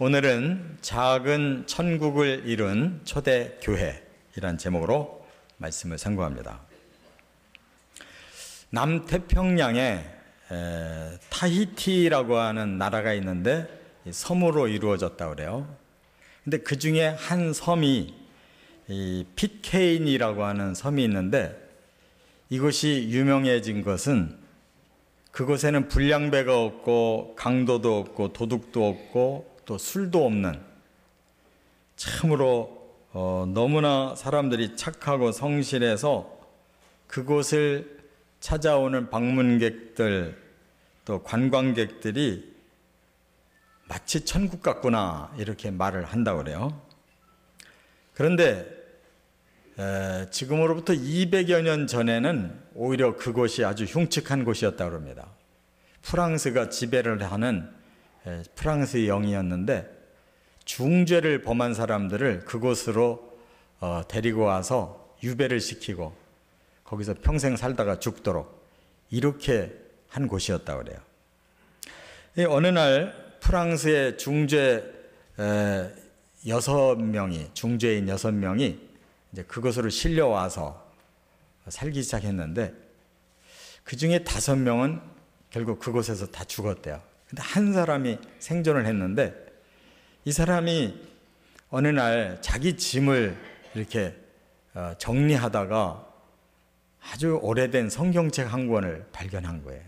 오늘은 작은 천국을 이룬 초대교회이란 제목으로 말씀을 선고합니다. 남태평양에 타히티라고 하는 나라가 있는데 섬으로 이루어졌다고 그래요. 근데 그 중에 한 섬이 핏케인이라고 하는 섬이 있는데, 이것이 유명해진 것은 그곳에는 불량배가 없고 강도도 없고 도둑도 없고 또 술도 없는, 참으로 너무나 사람들이 착하고 성실해서 그곳을 찾아오는 방문객들 또 관광객들이 마치 천국 같구나 이렇게 말을 한다고 그래요. 그런데 지금으로부터 200여 년 전에는 오히려 그곳이 아주 흉측한 곳이었다고 합니다. 프랑스가 지배를 하는 프랑스의 영이었는데, 중죄를 범한 사람들을 그곳으로 데리고 와서 유배를 시키고 거기서 평생 살다가 죽도록 이렇게 한 곳이었다고 그래요. 어느 날 프랑스의 중죄인 6명이 이제 그곳으로 실려와서 살기 시작했는데, 그 중에 5명은 결국 그곳에서 다 죽었대요. 근데 한 사람이 생존을 했는데, 이 사람이 어느 날 자기 짐을 이렇게 정리하다가 아주 오래된 성경책 한 권을 발견한 거예요.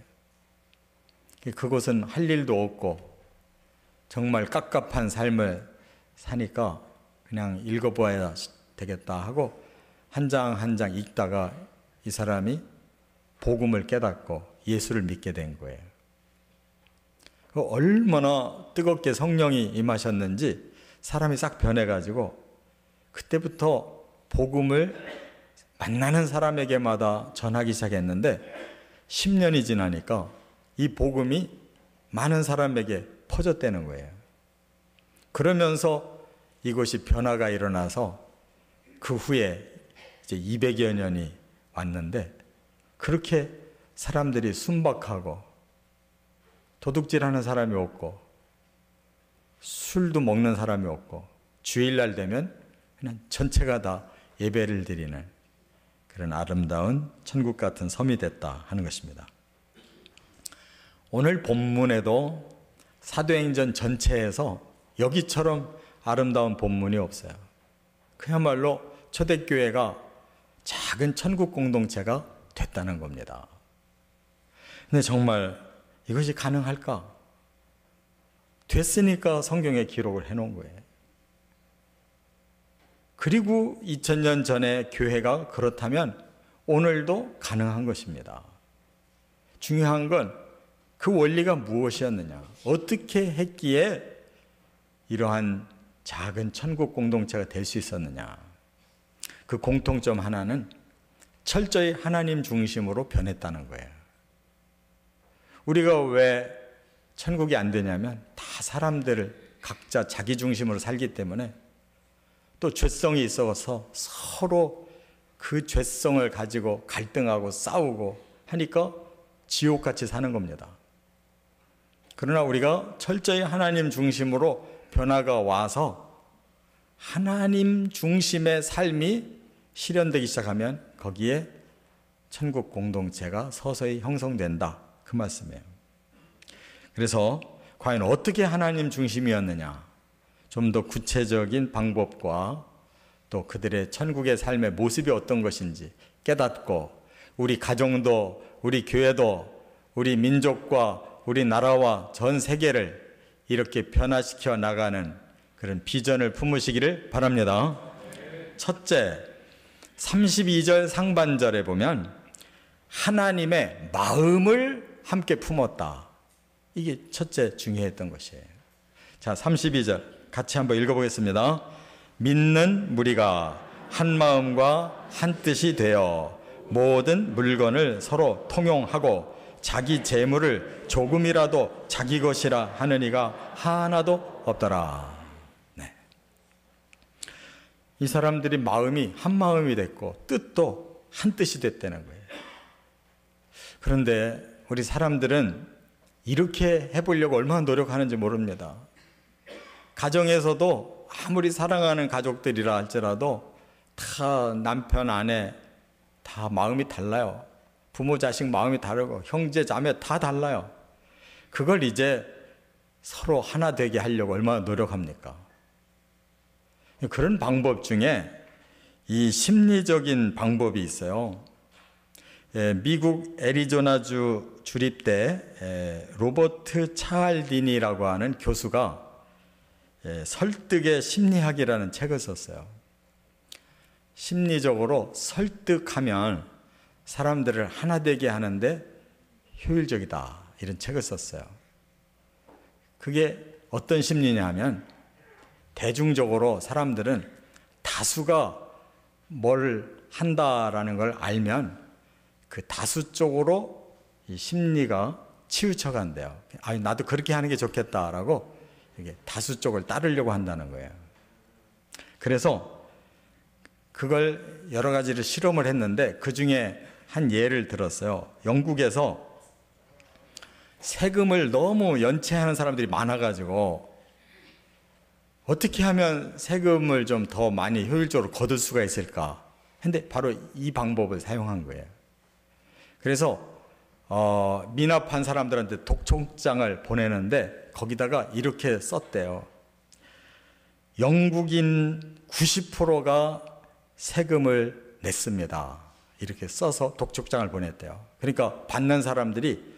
그곳은 할 일도 없고 정말 깝깝한 삶을 사니까 그냥 읽어봐야 되겠다 하고 한 장 한 장 읽다가 이 사람이 복음을 깨닫고 예수를 믿게 된 거예요. 얼마나 뜨겁게 성령이 임하셨는지 사람이 싹 변해가지고 그때부터 복음을 만나는 사람에게마다 전하기 시작했는데, 10년이 지나니까 이 복음이 많은 사람에게 퍼졌다는 거예요. 그러면서 이곳이 변화가 일어나서 그 후에 이제 200여 년이 왔는데, 그렇게 사람들이 순박하고 도둑질하는 사람이 없고 술도 먹는 사람이 없고 주일날 되면 그냥 전체가 다 예배를 드리는 그런 아름다운 천국 같은 섬이 됐다 하는 것입니다. 오늘 본문에도 사도행전 전체에서 여기처럼 아름다운 본문이 없어요. 그야말로 초대교회가 작은 천국 공동체가 됐다는 겁니다. 근데 정말 이것이 가능할까? 됐으니까 성경에 기록을 해놓은 거예요. 그리고 2000년 전에 교회가 그렇다면 오늘도 가능한 것입니다. 중요한 건 그 원리가 무엇이었느냐, 어떻게 했기에 이러한 작은 천국 공동체가 될 수 있었느냐. 그 공통점 하나는 철저히 하나님 중심으로 변했다는 거예요. 우리가 왜 천국이 안 되냐면 다 사람들을 각자 자기 중심으로 살기 때문에, 또 죄성이 있어서 서로 그 죄성을 가지고 갈등하고 싸우고 하니까 지옥같이 사는 겁니다. 그러나 우리가 철저히 하나님 중심으로 변화가 와서 하나님 중심의 삶이 실현되기 시작하면 거기에 천국 공동체가 서서히 형성된다, 그 말씀이에요. 그래서 과연 어떻게 하나님 중심이었느냐, 좀 더 구체적인 방법과 또 그들의 천국의 삶의 모습이 어떤 것인지 깨닫고, 우리 가정도 우리 교회도 우리 민족과 우리 나라와 전 세계를 이렇게 변화시켜 나가는 그런 비전을 품으시기를 바랍니다. 첫째, 32절 상반절에 보면 하나님의 마음을 함께 품었다. 이게 첫째 중요했던 것이에요. 자, 32절 같이 한번 읽어보겠습니다. 믿는 무리가 한 마음과 한 뜻이 되어 모든 물건을 서로 통용하고 자기 재물을 조금이라도 자기 것이라 하는 이가 하나도 없더라. 네. 이 사람들이 마음이 한 마음이 됐고 뜻도 한 뜻이 됐다는 거예요. 그런데 우리 사람들은 이렇게 해보려고 얼마나 노력하는지 모릅니다. 가정에서도 아무리 사랑하는 가족들이라 할지라도 다 남편, 아내 다 마음이 달라요. 부모, 자식 마음이 다르고 형제, 자매 다 달라요. 그걸 이제 서로 하나 되게 하려고 얼마나 노력합니까? 그런 방법 중에 이 심리적인 방법이 있어요. 미국 애리조나주 주립대 로버트 차알디니라고 하는 교수가 설득의 심리학이라는 책을 썼어요. 심리적으로 설득하면 사람들을 하나 되게 하는데 효율적이다, 이런 책을 썼어요. 그게 어떤 심리냐 하면, 대중적으로 사람들은 다수가 뭘 한다라는 걸 알면 그 다수 쪽으로 이 심리가 치우쳐 간대요. 나도 그렇게 하는 게 좋겠다라고 이게 다수 쪽을 따르려고 한다는 거예요. 그래서 그걸 여러 가지를 실험을 했는데 그 중에 한 예를 들었어요. 영국에서 세금을 너무 연체하는 사람들이 많아가지고 어떻게 하면 세금을 좀 더 많이 효율적으로 거둘 수가 있을까? 근데 바로 이 방법을 사용한 거예요. 그래서 미납한 사람들한테 독촉장을 보내는데 거기다가 이렇게 썼대요. 영국인 90%가 세금을 냈습니다. 이렇게 써서 독촉장을 보냈대요. 그러니까 받는 사람들이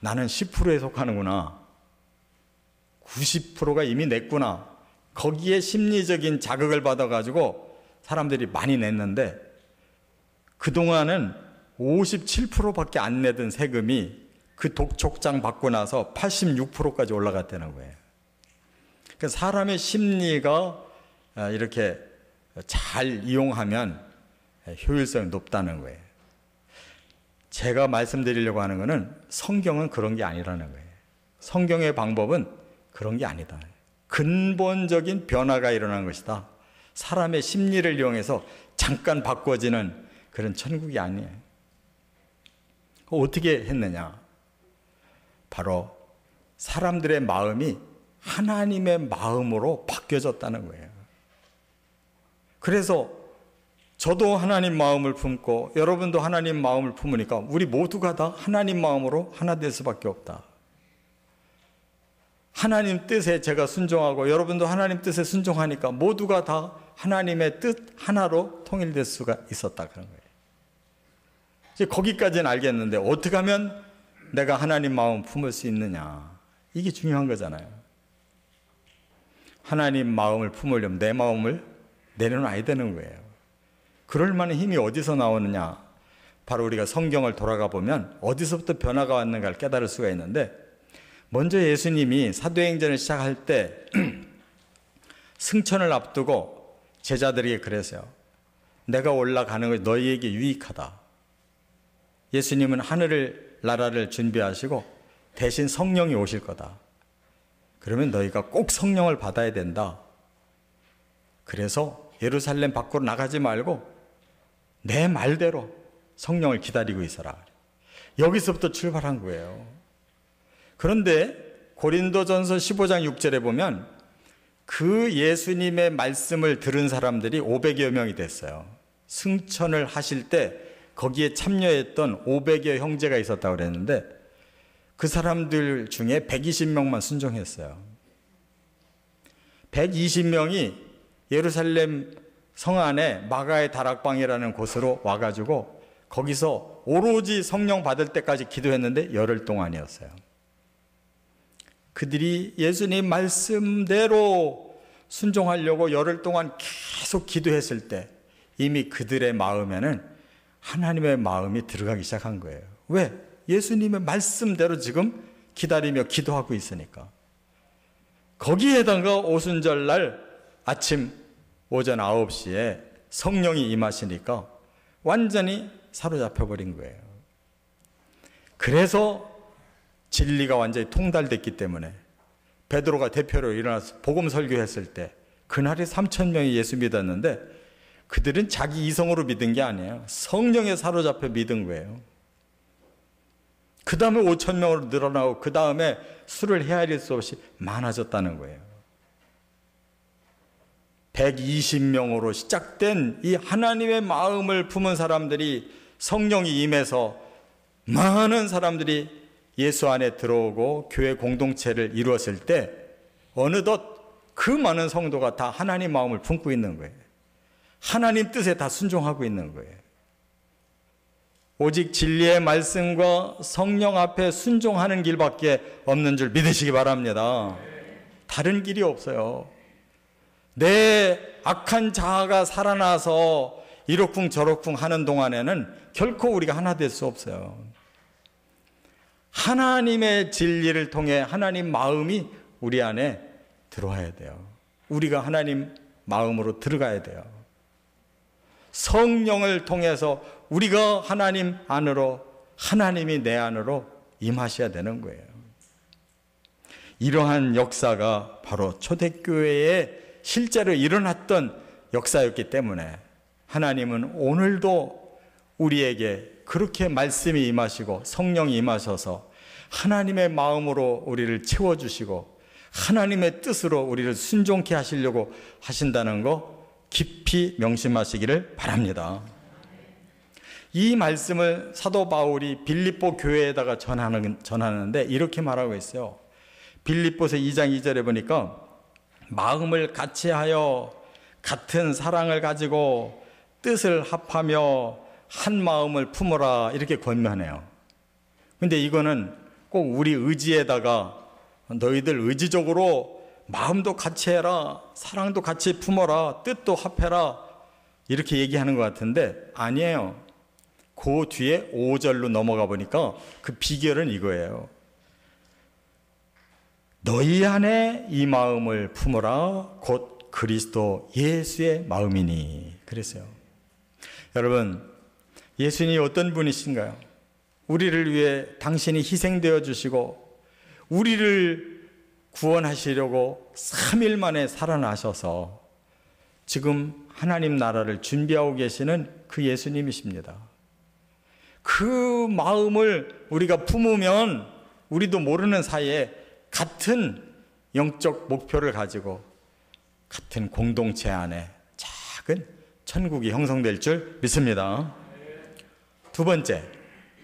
나는 10%에 속하는구나, 90%가 이미 냈구나, 거기에 심리적인 자극을 받아가지고 사람들이 많이 냈는데, 그동안은 57%밖에 안 내던 세금이 그 독촉장 받고 나서 86%까지 올라갔다는 거예요. 그러니까 사람의 심리가 이렇게 잘 이용하면 효율성이 높다는 거예요. 제가 말씀드리려고 하는 것은 성경은 그런 게 아니라는 거예요. 성경의 방법은 그런 게 아니다. 근본적인 변화가 일어나는 것이다. 사람의 심리를 이용해서 잠깐 바꿔지는 그런 천국이 아니에요. 어떻게 했느냐? 바로 사람들의 마음이 하나님의 마음으로 바뀌어졌다는 거예요. 그래서 저도 하나님 마음을 품고 여러분도 하나님 마음을 품으니까 우리 모두가 다 하나님 마음으로 하나 될 수밖에 없다. 하나님 뜻에 제가 순종하고 여러분도 하나님 뜻에 순종하니까 모두가 다 하나님의 뜻 하나로 통일될 수가 있었다, 그런 거예요. 이제 거기까지는 알겠는데 어떻게 하면 내가 하나님 마음 품을 수 있느냐, 이게 중요한 거잖아요. 하나님 마음을 품으려면 내 마음을 내려놔야 되는 거예요. 그럴 만한 힘이 어디서 나오느냐? 바로 우리가 성경을 돌아가 보면 어디서부터 변화가 왔는가를 깨달을 수가 있는데, 먼저 예수님이 사도행전을 시작할 때 승천을 앞두고 제자들에게 그랬어요. 내가 올라가는 것이 너희에게 유익하다. 예수님은 하늘 나라를 준비하시고 대신 성령이 오실 거다. 그러면 너희가 꼭 성령을 받아야 된다. 그래서 예루살렘 밖으로 나가지 말고 내 말대로 성령을 기다리고 있어라. 여기서부터 출발한 거예요. 그런데 고린도전서 15장 6절에 보면 그 예수님의 말씀을 들은 사람들이 500여 명이 됐어요. 승천을 하실 때 거기에 참여했던 500여 형제가 있었다고 그랬는데 그 사람들 중에 120명만 순종했어요. 120명이 예루살렘 성 안에 마가의 다락방이라는 곳으로 와가지고 거기서 오로지 성령 받을 때까지 기도했는데 열흘 동안이었어요. 그들이 예수님 말씀대로 순종하려고 열흘 동안 계속 기도했을 때 이미 그들의 마음에는 하나님의 마음이 들어가기 시작한 거예요. 왜? 예수님의 말씀대로 지금 기다리며 기도하고 있으니까. 거기에다가 오순절날 아침 오전 9시에 성령이 임하시니까 완전히 사로잡혀 버린 거예요. 그래서 진리가 완전히 통달됐기 때문에 베드로가 대표로 일어나서 복음 설교했을 때 그날에 3,000명이 예수 믿었는데 그들은 자기 이성으로 믿은 게 아니에요. 성령에 사로잡혀 믿은 거예요. 그 다음에 5,000명으로 늘어나고 그 다음에 수를 헤아릴 수 없이 많아졌다는 거예요. 120명으로 시작된 이 하나님의 마음을 품은 사람들이 성령이 임해서 많은 사람들이 예수 안에 들어오고 교회 공동체를 이루었을 때 어느덧 그 많은 성도가 다 하나님 마음을 품고 있는 거예요. 하나님 뜻에 다 순종하고 있는 거예요. 오직 진리의 말씀과 성령 앞에 순종하는 길밖에 없는 줄 믿으시기 바랍니다. 다른 길이 없어요. 내 악한 자아가 살아나서 이러쿵저러쿵 하는 동안에는 결코 우리가 하나 될 수 없어요. 하나님의 진리를 통해 하나님 마음이 우리 안에 들어와야 돼요. 우리가 하나님 마음으로 들어가야 돼요. 성령을 통해서 우리가 하나님 안으로, 하나님이 내 안으로 임하셔야 되는 거예요. 이러한 역사가 바로 초대교회에 실제로 일어났던 역사였기 때문에 하나님은 오늘도 우리에게 그렇게 말씀이 임하시고 성령이 임하셔서 하나님의 마음으로 우리를 채워주시고 하나님의 뜻으로 우리를 순종케 하시려고 하신다는 거 깊이 명심하시기를 바랍니다. 이 말씀을 사도 바울이 빌립보 교회에다가 전하는데 이렇게 말하고 있어요. 빌립보서 2장 2절에 보니까 마음을 같이하여 같은 사랑을 가지고 뜻을 합하며 한 마음을 품어라 이렇게 권면해요. 근데 이거는 꼭 우리 의지에다가 너희들 의지적으로 마음도 같이 해라, 사랑도 같이 품어라, 뜻도 합해라 이렇게 얘기하는 것 같은데 아니에요. 그 뒤에 5절로 넘어가 보니까 그 비결은 이거예요. 너희 안에 이 마음을 품어라 곧 그리스도 예수의 마음이니 그랬어요. 여러분, 예수님이 어떤 분이신가요? 우리를 위해 당신이 희생되어 주시고 우리를 구원하시려고 3일 만에 살아나셔서 지금 하나님 나라를 준비하고 계시는 그 예수님이십니다. 그 마음을 우리가 품으면 우리도 모르는 사이에 같은 영적 목표를 가지고 같은 공동체 안에 작은 천국이 형성될 줄 믿습니다. 두 번째,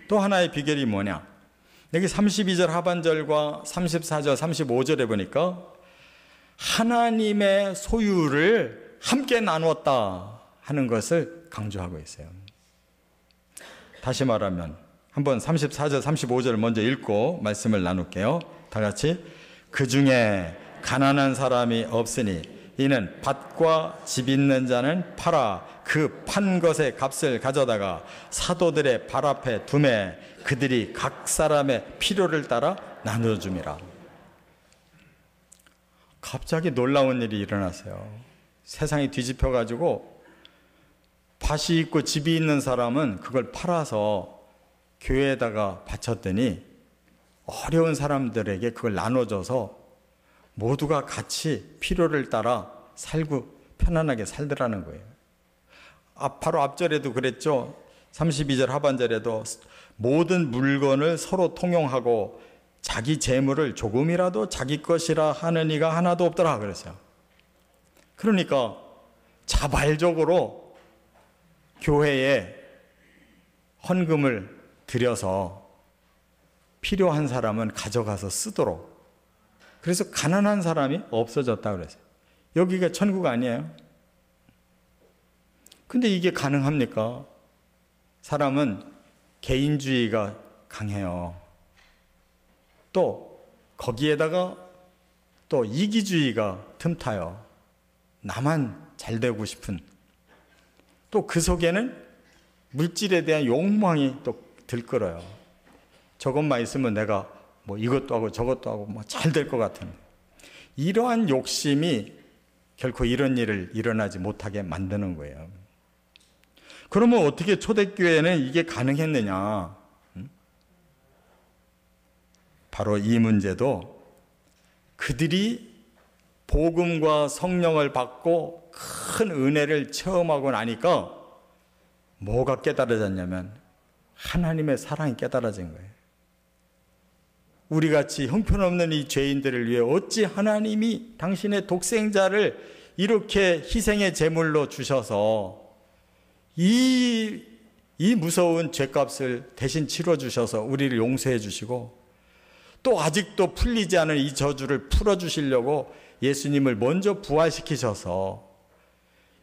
또 하나의 비결이 뭐냐? 여기 32절 하반절과 34절, 35절에 보니까 하나님의 소유를 함께 나누었다 하는 것을 강조하고 있어요. 다시 말하면 한번 34절, 35절을 먼저 읽고 말씀을 나눌게요. 다 같이. 그 중에 가난한 사람이 없으니 이는 밭과 집 있는 자는 팔아 그 판 것의 값을 가져다가 사도들의 발 앞에 두매 그들이 각 사람의 필요를 따라 나눠줌이라. 갑자기 놀라운 일이 일어났어요. 세상이 뒤집혀가지고 밭이 있고 집이 있는 사람은 그걸 팔아서 교회에다가 바쳤더니 어려운 사람들에게 그걸 나눠줘서 모두가 같이 필요를 따라 살고 편안하게 살더라는 거예요. 바로 앞절에도 그랬죠. 32절 하반절에도 모든 물건을 서로 통용하고 자기 재물을 조금이라도 자기 것이라 하는 이가 하나도 없더라 그랬어요. 그러니까 자발적으로 교회에 헌금을 들여서 필요한 사람은 가져가서 쓰도록, 그래서 가난한 사람이 없어졌다 그랬어요. 여기가 천국 아니에요? 근데 이게 가능합니까? 사람은 개인주의가 강해요. 또 거기에다가 또 이기주의가 틈타요. 나만 잘 되고 싶은. 또 그 속에는 물질에 대한 욕망이 또 들끓어요. 저것만 있으면 내가 뭐 이것도 하고 저것도 하고 뭐 잘 될 것 같은. 이러한 욕심이 결코 이런 일을 일어나지 못하게 만드는 거예요. 그러면 어떻게 초대교회는 이게 가능했느냐? 바로 이 문제도 그들이 복음과 성령을 받고 큰 은혜를 체험하고 나니까 뭐가 깨달아졌냐면 하나님의 사랑이 깨달아진 거예요. 우리같이 형편없는 이 죄인들을 위해 어찌 하나님이 당신의 독생자를 이렇게 희생의 제물로 주셔서 이 무서운 죄값을 대신 치러 주셔서 우리를 용서해 주시고, 또 아직도 풀리지 않은 이 저주를 풀어 주시려고 예수님을 먼저 부활시키셔서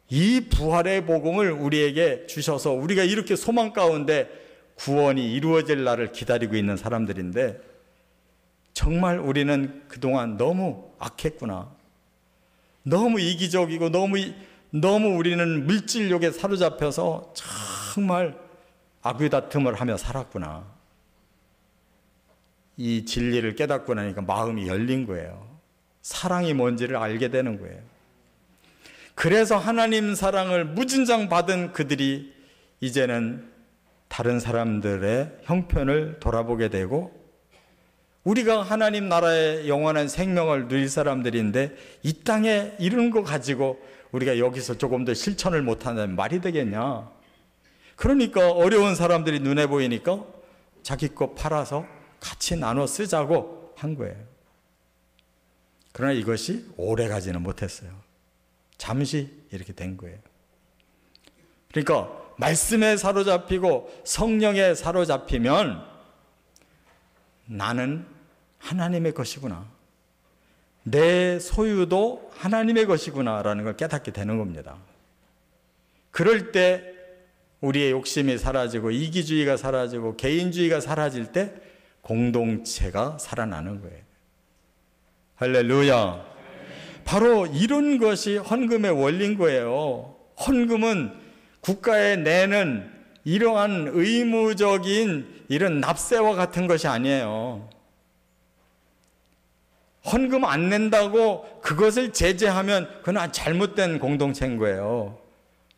이 부활의 복음을 우리에게 주셔서 우리가 이렇게 소망 가운데 구원이 이루어질 날을 기다리고 있는 사람들인데, 정말 우리는 그동안 너무 악했구나, 너무 이기적이고 너무 우리는 물질욕에 사로잡혀서 정말 악의다툼을 하며 살았구나. 이 진리를 깨닫고 나니까 마음이 열린 거예요. 사랑이 뭔지를 알게 되는 거예요. 그래서 하나님 사랑을 무진장 받은 그들이 이제는 다른 사람들의 형편을 돌아보게 되고, 우리가 하나님 나라의 영원한 생명을 누릴 사람들인데 이 땅에 이런 거 가지고 우리가 여기서 조금 더 실천을 못한다면 말이 되겠냐. 그러니까 어려운 사람들이 눈에 보이니까 자기 거 팔아서 같이 나눠 쓰자고 한 거예요. 그러나 이것이 오래 가지는 못했어요. 잠시 이렇게 된 거예요. 그러니까 말씀에 사로잡히고 성령에 사로잡히면 나는 하나님의 것이구나, 내 소유도 하나님의 것이구나 라는 걸 깨닫게 되는 겁니다. 그럴 때 우리의 욕심이 사라지고 이기주의가 사라지고 개인주의가 사라질 때 공동체가 살아나는 거예요. 할렐루야. 바로 이런 것이 헌금의 원리인 거예요. 헌금은 국가에 내는 이러한 의무적인 이런 납세와 같은 것이 아니에요. 헌금 안 낸다고 그것을 제재하면 그건 잘못된 공동체인 거예요.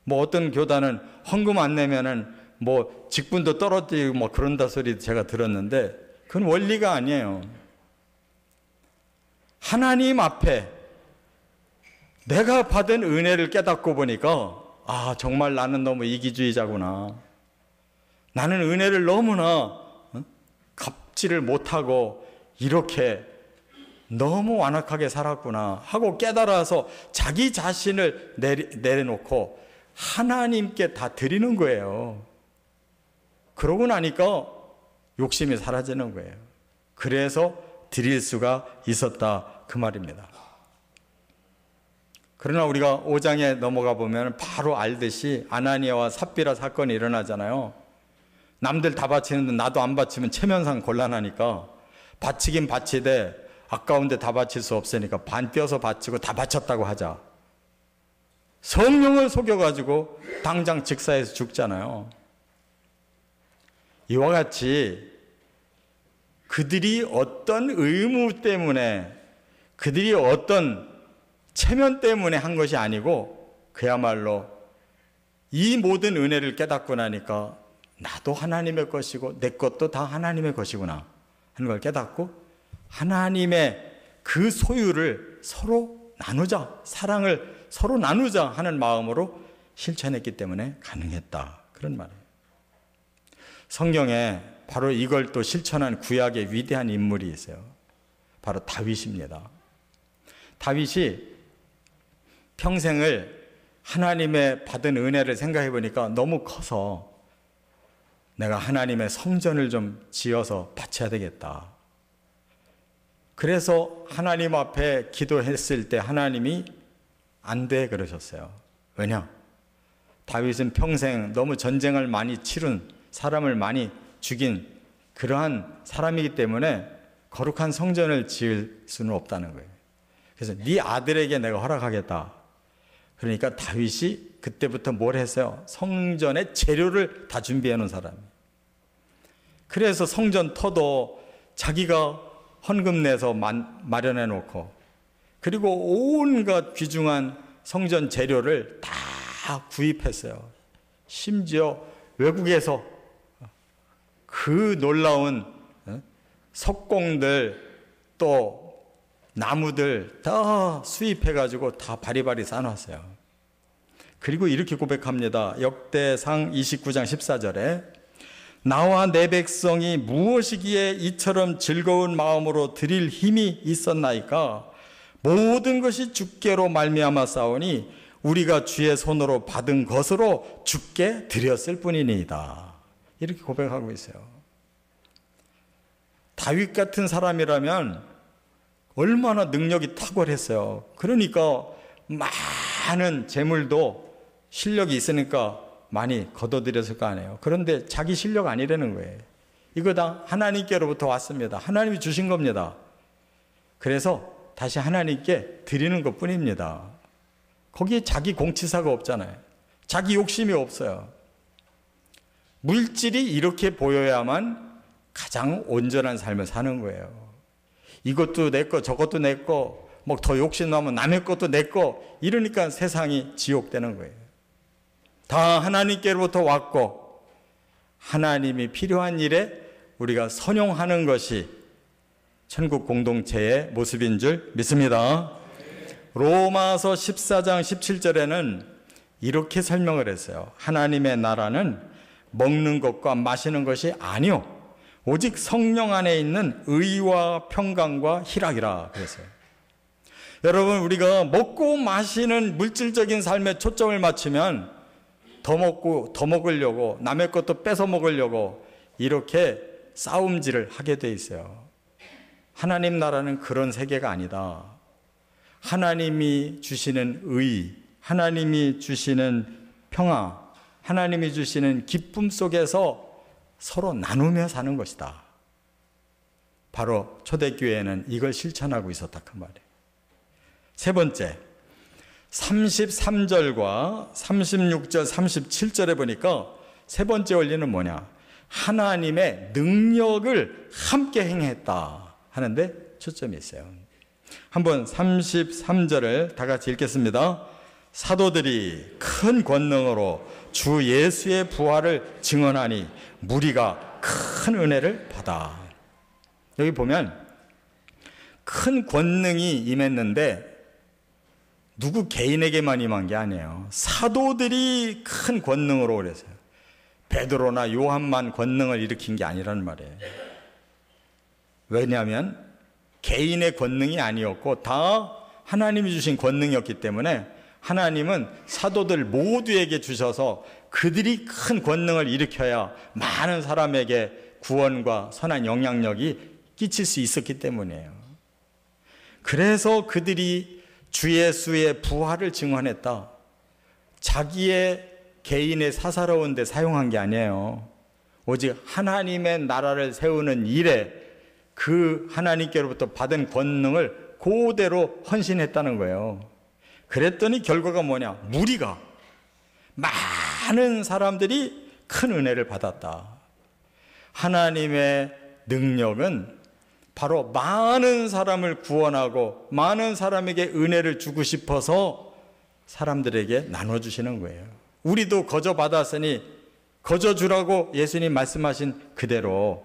뭐 어떤 교단은 헌금 안 내면은 뭐 직분도 떨어뜨리고 뭐 그런다 소리 제가 들었는데, 그건 원리가 아니에요. 하나님 앞에 내가 받은 은혜를 깨닫고 보니까, 아, 정말 나는 너무 이기주의자구나. 나는 은혜를 너무나 갚지를 못하고 이렇게 너무 완악하게 살았구나 하고 깨달아서 자기 자신을 내려놓고 하나님께 다 드리는 거예요. 그러고 나니까 욕심이 사라지는 거예요. 그래서 드릴 수가 있었다 그 말입니다. 그러나 우리가 5장에 넘어가 보면 바로 알듯이 아나니아와 삽비라 사건이 일어나잖아요. 남들 다 바치는데 나도 안 바치면 체면상 곤란하니까 바치긴 바치되 아까운데 다 바칠 수 없으니까 반 떼어서 바치고 다 바쳤다고 하자. 성령을 속여가지고 당장 직사해서 죽잖아요. 이와 같이 그들이 어떤 의무 때문에, 그들이 어떤 체면 때문에 한 것이 아니고 그야말로 이 모든 은혜를 깨닫고 나니까 나도 하나님의 것이고 내 것도 다 하나님의 것이구나 하는 걸 깨닫고 하나님의 그 소유를 서로 나누자, 사랑을 서로 나누자 하는 마음으로 실천했기 때문에 가능했다, 그런 말이에요. 성경에 바로 이걸 또 실천한 구약의 위대한 인물이 있어요. 바로 다윗입니다. 다윗이 평생을 하나님의 받은 은혜를 생각해 보니까 너무 커서 내가 하나님의 성전을 좀 지어서 바쳐야 되겠다. 그래서 하나님 앞에 기도했을 때 하나님이 안 돼 그러셨어요. 왜냐? 다윗은 평생 너무 전쟁을 많이 치른, 사람을 많이 죽인 그러한 사람이기 때문에 거룩한 성전을 지을 수는 없다는 거예요. 그래서 네 아들에게 내가 허락하겠다. 그러니까 다윗이 그때부터 뭘 했어요? 성전의 재료를 다 준비해 놓은 사람이에요. 그래서 성전 터도 자기가 헌금 내서 마련해 놓고, 그리고 온갖 귀중한 성전 재료를 다 구입했어요. 심지어 외국에서 그 놀라운 석공들 또 나무들 다 수입해가지고 다 바리바리 싸놨어요. 그리고 이렇게 고백합니다. 역대상 29장 14절에 나와 내 백성이 무엇이기에 이처럼 즐거운 마음으로 드릴 힘이 있었나이까? 모든 것이 주께로 말미암아 싸우니 우리가 주의 손으로 받은 것으로 주께 드렸을 뿐이니이다. 이렇게 고백하고 있어요. 다윗 같은 사람이라면 얼마나 능력이 탁월했어요. 그러니까 많은 재물도 실력이 있으니까 많이 거둬들였을 거 아니에요. 그런데 자기 실력 아니라는 거예요. 이거 다 하나님께로부터 왔습니다. 하나님이 주신 겁니다. 그래서 다시 하나님께 드리는 것 뿐입니다. 거기에 자기 공치사가 없잖아요. 자기 욕심이 없어요. 물질이 이렇게 보여야만 가장 온전한 삶을 사는 거예요. 이것도 내 거, 저것도 내 거, 뭐 더 욕심나면 남의 것도 내 거, 이러니까 세상이 지옥되는 거예요. 다 하나님께로부터 왔고 하나님이 필요한 일에 우리가 선용하는 것이 천국 공동체의 모습인 줄 믿습니다. 로마서 14장 17절에는 이렇게 설명을 했어요. 하나님의 나라는 먹는 것과 마시는 것이 아니요 오직 성령 안에 있는 의와 평강과 희락이라 그랬어요. 여러분, 우리가 먹고 마시는 물질적인 삶에 초점을 맞추면 더 먹고 더 먹으려고, 남의 것도 뺏어 먹으려고 이렇게 싸움질을 하게 돼 있어요. 하나님 나라는 그런 세계가 아니다. 하나님이 주시는 의, 하나님이 주시는 평화, 하나님이 주시는 기쁨 속에서 서로 나누며 사는 것이다. 바로 초대교회는 이걸 실천하고 있었다 그 말이에요. 세 번째, 33절과 36절, 37절에 보니까 세 번째 원리는 뭐냐? 하나님의 능력을 함께 행했다 하는데 초점이 있어요. 한번 33절을 다 같이 읽겠습니다. 사도들이 큰 권능으로 주 예수의 부활을 증언하니 무리가 큰 은혜를 받아. 여기 보면 큰 권능이 임했는데 누구 개인에게만 임한 게 아니에요. 사도들이 큰 권능으로 그랬어요. 베드로나 요한만 권능을 일으킨 게 아니라는 말이에요. 왜냐하면 개인의 권능이 아니었고 다 하나님이 주신 권능이었기 때문에 하나님은 사도들 모두에게 주셔서 그들이 큰 권능을 일으켜야 많은 사람에게 구원과 선한 영향력이 끼칠 수 있었기 때문이에요. 그래서 그들이 주 예수의 부활을 증언했다. 자기의 개인의 사사로운 데 사용한 게 아니에요. 오직 하나님의 나라를 세우는 일에 그 하나님께로부터 받은 권능을 그대로 헌신했다는 거예요. 그랬더니 결과가 뭐냐? 무리가, 많은 사람들이 큰 은혜를 받았다. 하나님의 능력은 바로 많은 사람을 구원하고 많은 사람에게 은혜를 주고 싶어서 사람들에게 나눠주시는 거예요. 우리도 거저 받았으니 거저 주라고 예수님 말씀하신 그대로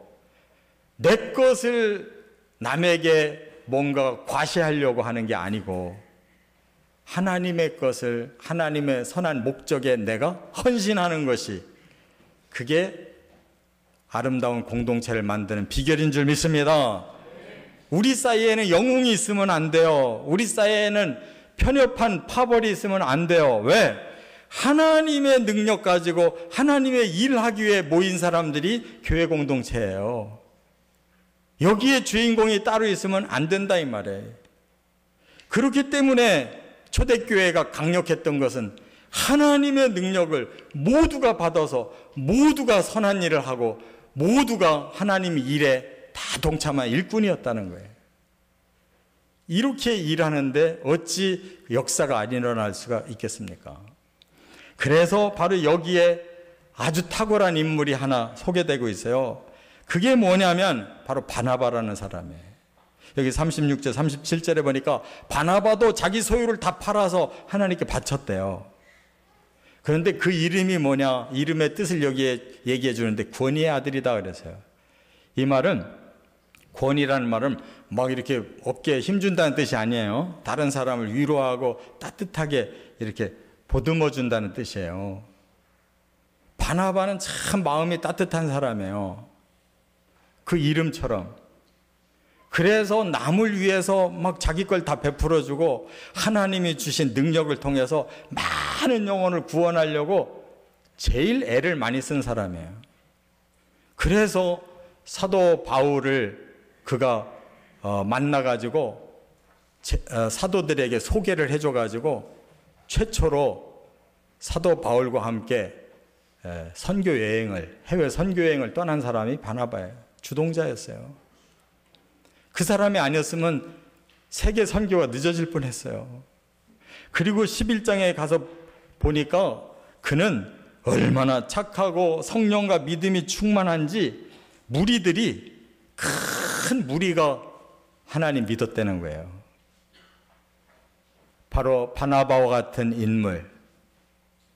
내 것을 남에게 뭔가 과시하려고 하는 게 아니고 하나님의 것을 하나님의 선한 목적에 내가 헌신하는 것이, 그게 아름다운 공동체를 만드는 비결인 줄 믿습니다. 우리 사이에는 영웅이 있으면 안 돼요. 우리 사이에는 편협한 파벌이 있으면 안 돼요. 왜? 하나님의 능력 가지고 하나님의 일하기 위해 모인 사람들이 교회 공동체예요. 여기에 주인공이 따로 있으면 안 된다 이 말이에요. 그렇기 때문에 초대교회가 강력했던 것은 하나님의 능력을 모두가 받아서 모두가 선한 일을 하고 모두가 하나님 일에 다 동참한 일꾼이었다는 거예요. 이렇게 일하는데 어찌 역사가 안 일어날 수가 있겠습니까? 그래서 바로 여기에 아주 탁월한 인물이 하나 소개되고 있어요. 그게 뭐냐면 바로 바나바라는 사람이에요. 여기 36절, 37절에 보니까 바나바도 자기 소유를 다 팔아서 하나님께 바쳤대요. 그런데 그 이름이 뭐냐? 이름의 뜻을 여기에 얘기해 주는데 권위의 아들이다 그랬어요. 이 말은, 권위라는 말은 막 이렇게 어깨에 힘준다는 뜻이 아니에요. 다른 사람을 위로하고 따뜻하게 이렇게 보듬어 준다는 뜻이에요. 바나바는 참 마음이 따뜻한 사람이에요. 그 이름처럼. 그래서 남을 위해서 막 자기 걸 다 베풀어주고 하나님이 주신 능력을 통해서 많은 영혼을 구원하려고 제일 애를 많이 쓴 사람이에요. 그래서 사도 바울을 그가 만나가지고 사도들에게 소개를 해줘가지고 최초로 사도 바울과 함께 선교 여행을, 해외 선교 여행을 떠난 사람이 바나바예요. 주동자였어요. 그 사람이 아니었으면 세계 선교가 늦어질 뻔했어요. 그리고 11장에 가서 보니까 그는 얼마나 착하고 성령과 믿음이 충만한지 무리들이, 큰 무리가 하나님 믿었다는 거예요. 바로 바나바와 같은 인물,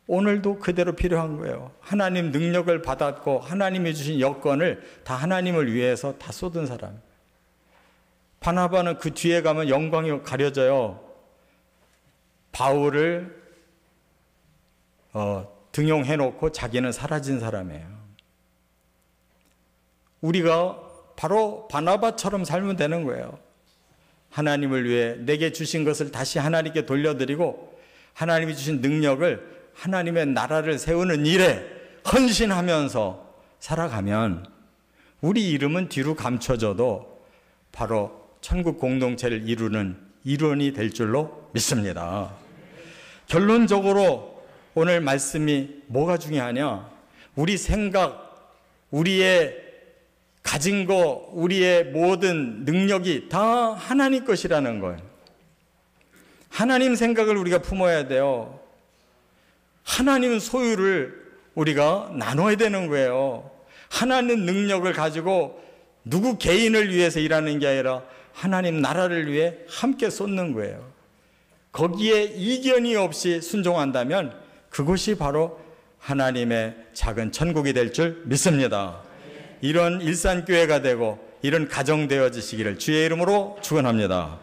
오늘도 그대로 필요한 거예요. 하나님 능력을 받았고 하나님이 주신 여건을 다 하나님을 위해서 다 쏟은 사람. 바나바는 그 뒤에 가면 영광이 가려져요. 바울을 등용해놓고 자기는 사라진 사람이에요. 우리가 바로 바나바처럼 살면 되는 거예요. 하나님을 위해 내게 주신 것을 다시 하나님께 돌려드리고 하나님이 주신 능력을 하나님의 나라를 세우는 일에 헌신하면서 살아가면 우리 이름은 뒤로 감춰져도 바로 천국 공동체를 이루는 일원이 될 줄로 믿습니다. 결론적으로 오늘 말씀이 뭐가 중요하냐? 우리 생각, 우리의 가진 거, 우리의 모든 능력이 다 하나님 것이라는 거예요. 하나님 생각을 우리가 품어야 돼요. 하나님 소유를 우리가 나눠야 되는 거예요. 하나님 능력을 가지고 누구 개인을 위해서 일하는 게 아니라 하나님 나라를 위해 함께 쏟는 거예요. 거기에 이견이 없이 순종한다면 그것이 바로 하나님의 작은 천국이 될 줄 믿습니다. 이런 일산교회가 되고 이런 가정 되어지시기를 주의 이름으로 축원합니다.